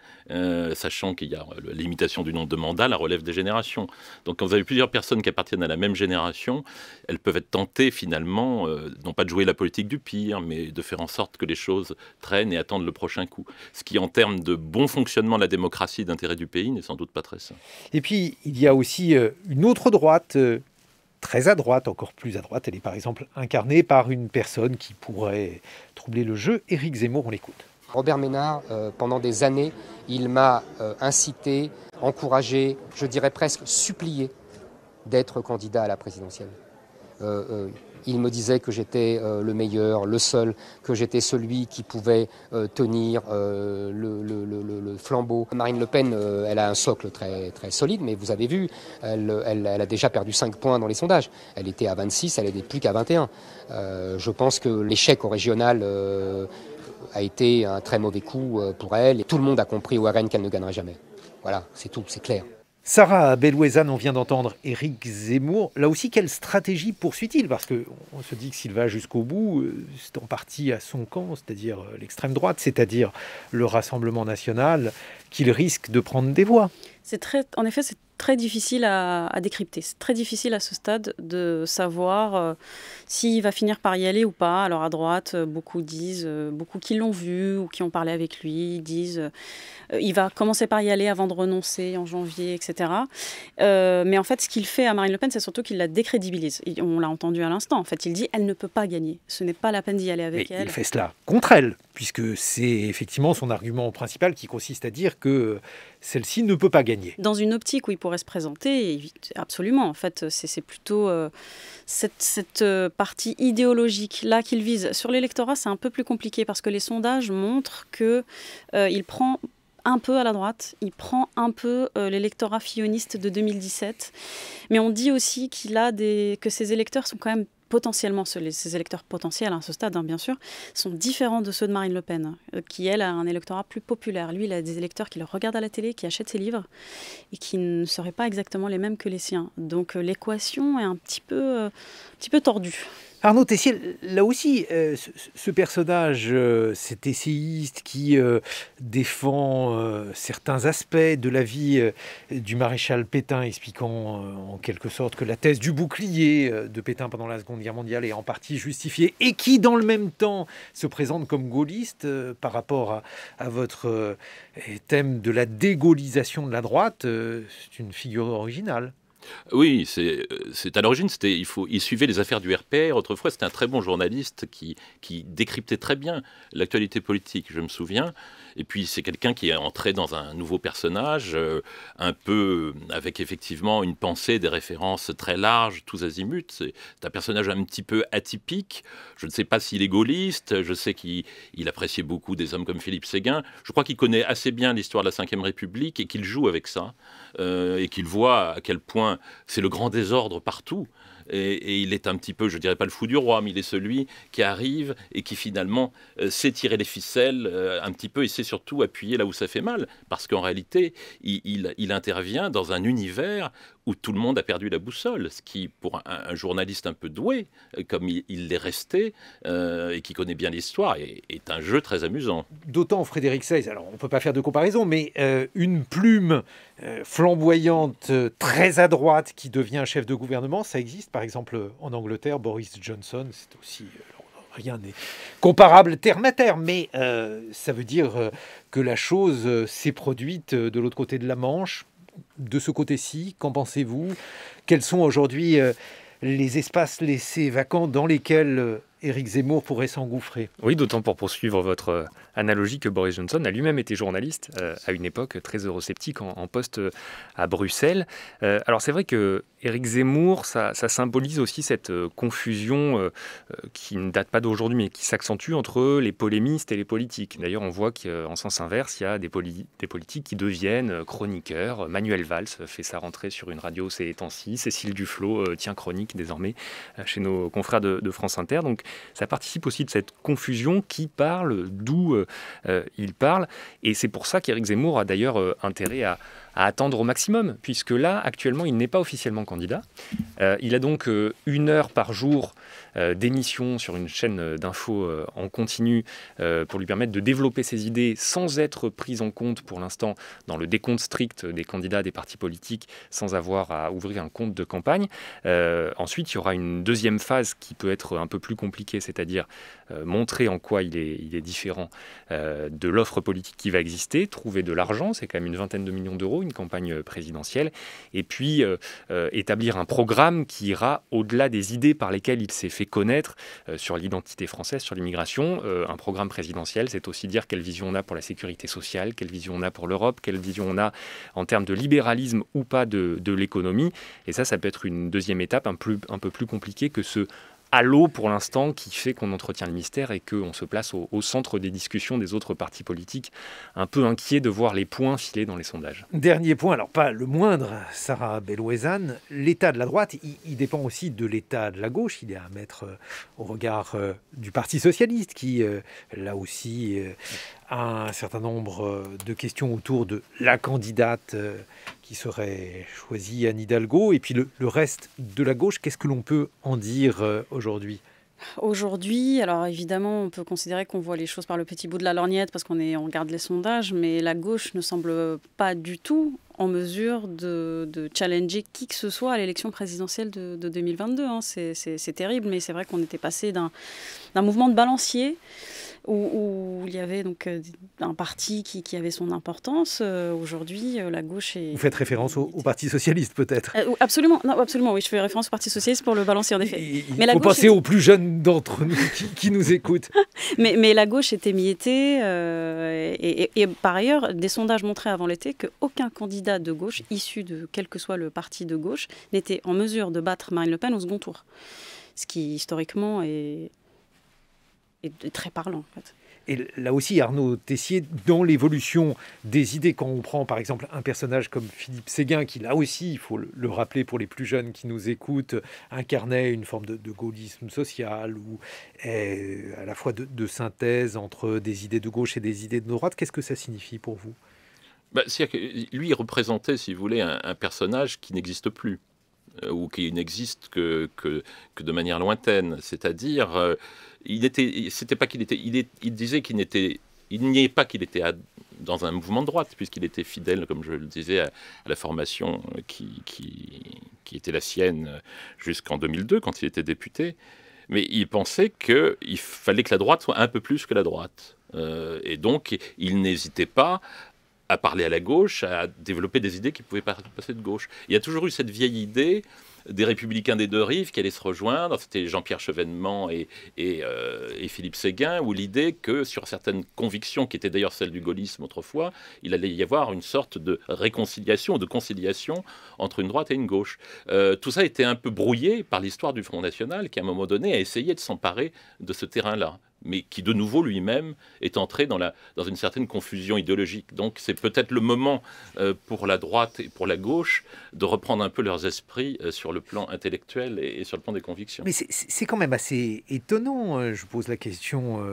S3: sachant qu'il y a la limitation du nombre de mandats, la relève des générations. Donc quand vous avez plusieurs personnes qui appartiennent à la même génération, elles peuvent être tentées finalement, non pas de jouer la politique du pire, mais de faire en sorte que les choses traînent et attendent le prochain coup. Ce qui, en termes de bon fonctionnement de la démocratie et d'intérêt du pays, n'est sans doute pas très sain.
S2: Et puis, il y a aussi une autre droite, très à droite, encore plus à droite. Elle est par exemple incarnée par une personne qui pourrait troubler le jeu. Éric Zemmour, on l'écoute.
S7: Robert Ménard, pendant des années, il m'a incité, encouragé, je dirais presque supplié d'être candidat à la présidentielle. Il me disait que j'étais le meilleur, le seul, que j'étais celui qui pouvait tenir le flambeau. Marine Le Pen, elle a un socle très, très solide, mais vous avez vu, elle a déjà perdu 5 points dans les sondages. Elle était à 26, elle n'est plus qu'à 21. Je pense que l'échec au régional a été un très mauvais coup pour elle. Et tout le monde a compris au RN qu'elle ne gagnerait jamais. Voilà, c'est tout, c'est clair.
S2: Sarah Bellouezane, on vient d'entendre Éric Zemmour. Là aussi, quelle stratégie poursuit-il ? Parce qu'on se dit que s'il va jusqu'au bout, c'est en partie à son camp, c'est-à-dire l'extrême droite, c'est-à-dire le Rassemblement national, qu'il risque de prendre des voix.
S4: En effet, c'est très difficile à décrypter. C'est très difficile à ce stade de savoir s'il va finir par y aller ou pas. Alors à droite, beaucoup qui l'ont vu ou qui ont parlé avec lui, disent il va commencer par y aller avant de renoncer en janvier, etc. Mais en fait, ce qu'il fait à Marine Le Pen, c'est surtout qu'il la décrédibilise. On l'a entendu à l'instant. En fait, il dit elle ne peut pas gagner. Ce n'est pas la peine d'y aller avec elle.
S2: Il fait cela contre elle, puisque c'est effectivement son argument principal qui consiste à dire que celle-ci ne peut pas gagner.
S4: Dans une optique où il pourrait se présenter, absolument. En fait, c'est plutôt cette partie idéologique-là qu'il vise. Sur l'électorat, c'est un peu plus compliqué parce que les sondages montrent qu'il prend un peu à la droite, il prend un peu l'électorat filloniste de 2017, mais on dit aussi que ses électeurs sont quand même potentiellement, ces électeurs potentiels à ce stade, bien sûr, sont différents de ceux de Marine Le Pen, qui, elle, a un électorat plus populaire. Lui, il a des électeurs qui le regardent à la télé, qui achètent ses livres, et qui ne seraient pas exactement les mêmes que les siens. Donc l'équation est un petit peu tordue.
S2: Arnaud Tessier, là aussi, ce personnage, cet essayiste qui défend certains aspects de la vie du maréchal Pétain, expliquant en quelque sorte que la thèse du bouclier de Pétain pendant la Seconde Guerre mondiale est en partie justifiée, et qui, dans le même temps, se présente comme gaulliste par rapport à votre thème de la dégaullisation de la droite, c'est une figure originale.
S3: Oui, c'est à l'origine, il suivait les affaires du RPR. Autrefois, c'était un très bon journaliste qui décryptait très bien l'actualité politique, je me souviens. Et puis, c'est quelqu'un qui est entré dans un nouveau personnage, un peu avec effectivement une pensée, des références très larges, tous azimuts. C'est un personnage un petit peu atypique. Je ne sais pas s'il est gaulliste. Je sais qu'il appréciait beaucoup des hommes comme Philippe Séguin. Je crois qu'il connaît assez bien l'histoire de la Ve République et qu'il joue avec ça. Et qu'il voit à quel point c'est le grand désordre partout. Et il est un petit peu, je dirais pas le fou du roi, mais il est celui qui arrive et qui finalement sait tirer les ficelles un petit peu et sait surtout appuyer là où ça fait mal. Parce qu'en réalité, il intervient dans un univers où tout le monde a perdu la boussole, ce qui, pour un journaliste un peu doué, comme il l'est resté, et qui connaît bien l'histoire, est un jeu très amusant.
S2: D'autant Frédéric Seyss, alors on ne peut pas faire de comparaison, mais une plume flamboyante, très à droite, qui devient chef de gouvernement, ça existe. Par exemple, en Angleterre, Boris Johnson, c'est aussi... rien n'est comparable terme à terme, mais ça veut dire que la chose s'est produite de l'autre côté de la Manche. De ce côté-ci, qu'en pensez-vous? Quels sont aujourd'hui les espaces laissés vacants dans lesquels Éric Zemmour pourrait s'engouffrer?
S6: Oui, d'autant pour poursuivre votre analogie que Boris Johnson a lui-même été journaliste à une époque très eurosceptique en poste à Bruxelles. Alors c'est vrai que Éric Zemmour, ça symbolise aussi cette confusion qui ne date pas d'aujourd'hui, mais qui s'accentue entre les polémistes et les politiques. D'ailleurs, on voit qu'en sens inverse, il y a des politiques qui deviennent chroniqueurs. Manuel Valls fait sa rentrée sur une radio ces temps-ci. Cécile Duflot tient chronique désormais chez nos confrères de France Inter. Donc ça participe aussi de cette confusion, qui parle, d'où il parle. Et c'est pour ça qu'Éric Zemmour a d'ailleurs intérêt à attendre au maximum, puisque là, actuellement, il n'est pas officiellement candidat. Il a donc 1 heure par jour d'émission sur une chaîne d'infos en continu pour lui permettre de développer ses idées sans être pris en compte pour l'instant dans le décompte strict des candidats des partis politiques, sans avoir à ouvrir un compte de campagne. Ensuite, il y aura une deuxième phase qui peut être un peu plus compliquée, c'est-à-dire montrer en quoi il est différent de l'offre politique qui va exister, trouver de l'argent, c'est quand même une 20aine de millions d'euros, une campagne présidentielle, et puis établir un programme qui ira au-delà des idées par lesquelles il s'est fait connaître sur l'identité française, sur l'immigration. Un programme présidentiel, c'est aussi dire quelle vision on a pour la sécurité sociale, quelle vision on a pour l'Europe, quelle vision on a en termes de libéralisme ou pas de l'économie. Et ça peut être une deuxième étape un peu plus compliquée que ce halo pour l'instant qui fait qu'on entretient le mystère et qu'on se place au centre des discussions des autres partis politiques, un peu inquiets de voir les points filer dans les sondages.
S2: Dernier point, alors pas le moindre, Sarah Bellouezane, l'état de la droite, il dépend aussi de l'état de la gauche. Il est à mettre au regard du Parti socialiste qui, là aussi, a un certain nombre de questions autour de la candidate qui serait choisie, Anne Hidalgo. Et puis le reste de la gauche, qu'est-ce que l'on peut en dire aujourd'hui ?
S4: Aujourd'hui, alors évidemment, on peut considérer qu'on voit les choses par le petit bout de la lorgnette parce qu'on regarde les sondages, mais la gauche ne semble pas du tout en mesure de challenger qui que ce soit à l'élection présidentielle de 2022. C'est terrible, mais c'est vrai qu'on était passé d'un mouvement de balancier où il y avait donc un parti qui avait son importance. Aujourd'hui, la gauche est...
S2: Vous faites référence au Parti socialiste, peut-être
S4: Absolument, non, absolument, oui, je fais référence au Parti socialiste pour le balancier, en effet.
S2: Il faut penser aux plus jeunes d'entre nous qui nous écoutent.
S4: mais la gauche est émiettée, et par ailleurs, des sondages montraient avant l'été qu'aucun candidat de gauche, issu de quel que soit le parti de gauche, n'était en mesure de battre Marine Le Pen au second tour. Ce qui, historiquement, est très parlant, en fait.
S2: Et là aussi, Arnaud Tessier, dans l'évolution des idées, quand on prend par exemple un personnage comme Philippe Séguin, qui là aussi, il faut le rappeler pour les plus jeunes qui nous écoutent, incarnait une forme de gaullisme social ou à la fois de synthèse entre des idées de gauche et des idées de droite. Qu'est-ce que ça signifie pour vous ?
S3: C'est-à-dire que lui, il représentait, si vous voulez, un personnage qui n'existe plus, ou qui n'existe que de manière lointaine. C'est-à-dire, il disait il n'y est pas qu'il était dans un mouvement de droite, puisqu'il était fidèle, comme je le disais, à la formation qui était la sienne jusqu'en 2002, quand il était député. Mais il pensait qu'il fallait que la droite soit un peu plus que la droite. Et donc, il n'hésitait pas à parler à la gauche, à développer des idées qui pouvaient passer de gauche. Il y a toujours eu cette vieille idée des républicains des deux rives qui allaient se rejoindre, c'était Jean-Pierre Chevènement et Philippe Séguin, où l'idée que sur certaines convictions, qui étaient d'ailleurs celles du gaullisme autrefois, il allait y avoir une sorte de réconciliation, de conciliation entre une droite et une gauche. Tout ça a été un peu brouillé par l'histoire du Front National, qui à un moment donné a essayé de s'emparer de ce terrain-là, mais qui de nouveau lui-même est entré dans une certaine confusion idéologique. Donc c'est peut-être le moment pour la droite et pour la gauche de reprendre un peu leurs esprits sur le plan intellectuel et sur le plan des convictions.
S2: Mais c'est quand même assez étonnant, je pose la question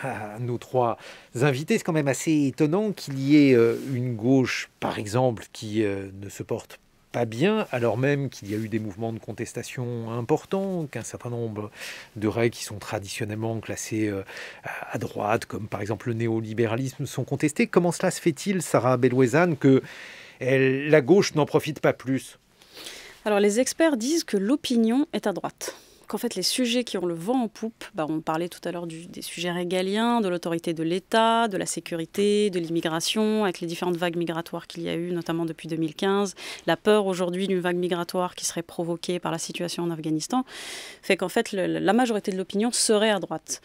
S2: à nos trois invités, c'est quand même assez étonnant qu'il y ait une gauche, par exemple, qui ne se porte pas bien, alors même qu'il y a eu des mouvements de contestation importants, qu'un certain nombre de règles qui sont traditionnellement classées à droite, comme par exemple le néolibéralisme, sont contestées. Comment cela se fait-il, Sarah Belouezane, que la gauche n'en profite pas plus ?
S4: Alors les experts disent que l'opinion est à droite. Qu'en fait, les sujets qui ont le vent en poupe, on parlait tout à l'heure des sujets régaliens, de l'autorité de l'État, de la sécurité, de l'immigration, avec les différentes vagues migratoires qu'il y a eu, notamment depuis 2015, la peur aujourd'hui d'une vague migratoire qui serait provoquée par la situation en Afghanistan, fait qu'en fait, la majorité de l'opinion serait à droite.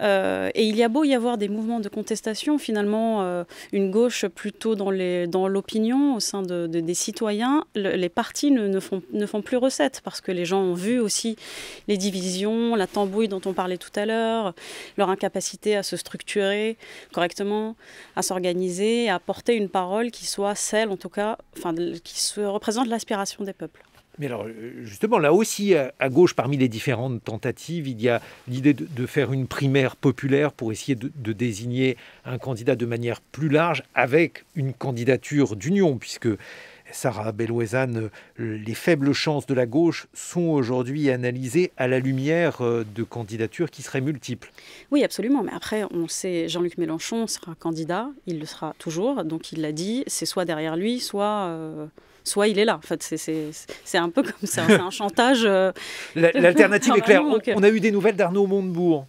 S4: Et il y a beau y avoir des mouvements de contestation, finalement, une gauche plutôt dans l'opinion, au sein des citoyens, les partis ne font plus recette, parce que les gens ont vu aussi les divisions, la tambouille dont on parlait tout à l'heure, leur incapacité à se structurer correctement, à s'organiser, à porter une parole qui soit celle, en tout cas, qui se représente l'aspiration des peuples.
S2: Mais alors, justement, là aussi, à gauche, parmi les différentes tentatives, il y a l'idée de faire une primaire populaire pour essayer de désigner un candidat de manière plus large avec une candidature d'union, puisque Sarah Belouezane, les faibles chances de la gauche sont aujourd'hui analysées à la lumière de candidatures qui seraient multiples.
S4: Oui, absolument. Mais après, on sait, Jean-Luc Mélenchon sera candidat, il le sera toujours, donc il l'a dit, c'est soit derrière lui, soit il est là. En fait, c'est un peu comme ça, c'est un chantage.
S2: L'alternative est claire. On a eu des nouvelles d'Arnaud Montebourg.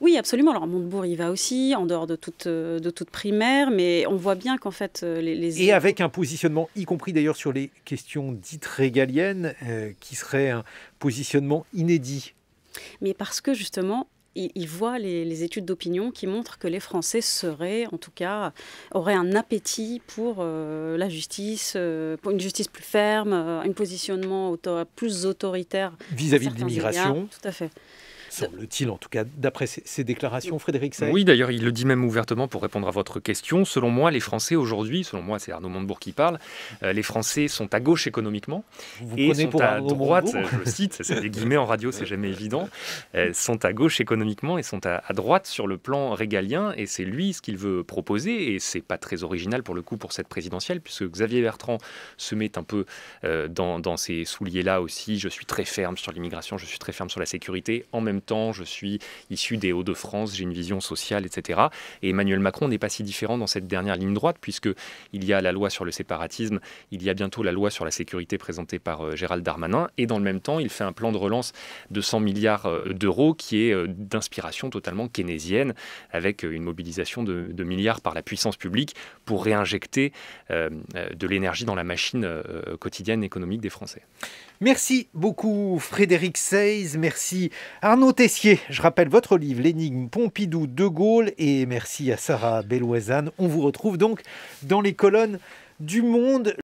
S4: Oui, absolument. Alors Montebourg, il va aussi, en dehors de toute primaire, mais on voit bien qu'en fait...
S2: Et avec un positionnement, y compris d'ailleurs sur les questions dites régaliennes, qui serait un positionnement inédit.
S4: Mais parce que justement, il voit les études d'opinion qui montrent que les Français auraient un appétit pour la justice, pour une justice plus ferme, un positionnement plus autoritaire.
S2: Vis-à-vis de l'immigration.
S4: Tout à fait.
S2: Semble-t-il, en tout cas, d'après ces déclarations, Frédéric Sey.
S6: Oui, d'ailleurs, il le dit même ouvertement pour répondre à votre question. Selon moi, les Français aujourd'hui, selon moi, c'est Arnaud Montebourg qui parle, les Français sont à gauche économiquement et sont à droite, je le cite, c'est des guillemets en radio, c'est jamais évident, sont à gauche économiquement et sont à droite sur le plan régalien, et c'est lui ce qu'il veut proposer, et c'est pas très original pour le coup pour cette présidentielle, puisque Xavier Bertrand se met un peu dans ces souliers-là aussi. Je suis très ferme sur l'immigration, je suis très ferme sur la sécurité, en même temps, je suis issu des Hauts-de-France, j'ai une vision sociale, etc. Et Emmanuel Macron n'est pas si différent dans cette dernière ligne droite, puisqu'il y a la loi sur le séparatisme, il y a bientôt la loi sur la sécurité présentée par Gérald Darmanin, et dans le même temps, il fait un plan de relance de 100 milliards d'euros qui est d'inspiration totalement keynésienne, avec une mobilisation de milliards par la puissance publique pour réinjecter de l'énergie dans la machine quotidienne économique des Français.
S2: Merci beaucoup Frédéric Sey, merci Arnaud Tessier. Je rappelle votre livre L'énigme Pompidou-De Gaulle, et merci à Sarah Belouezane. On vous retrouve donc dans les colonnes du Monde.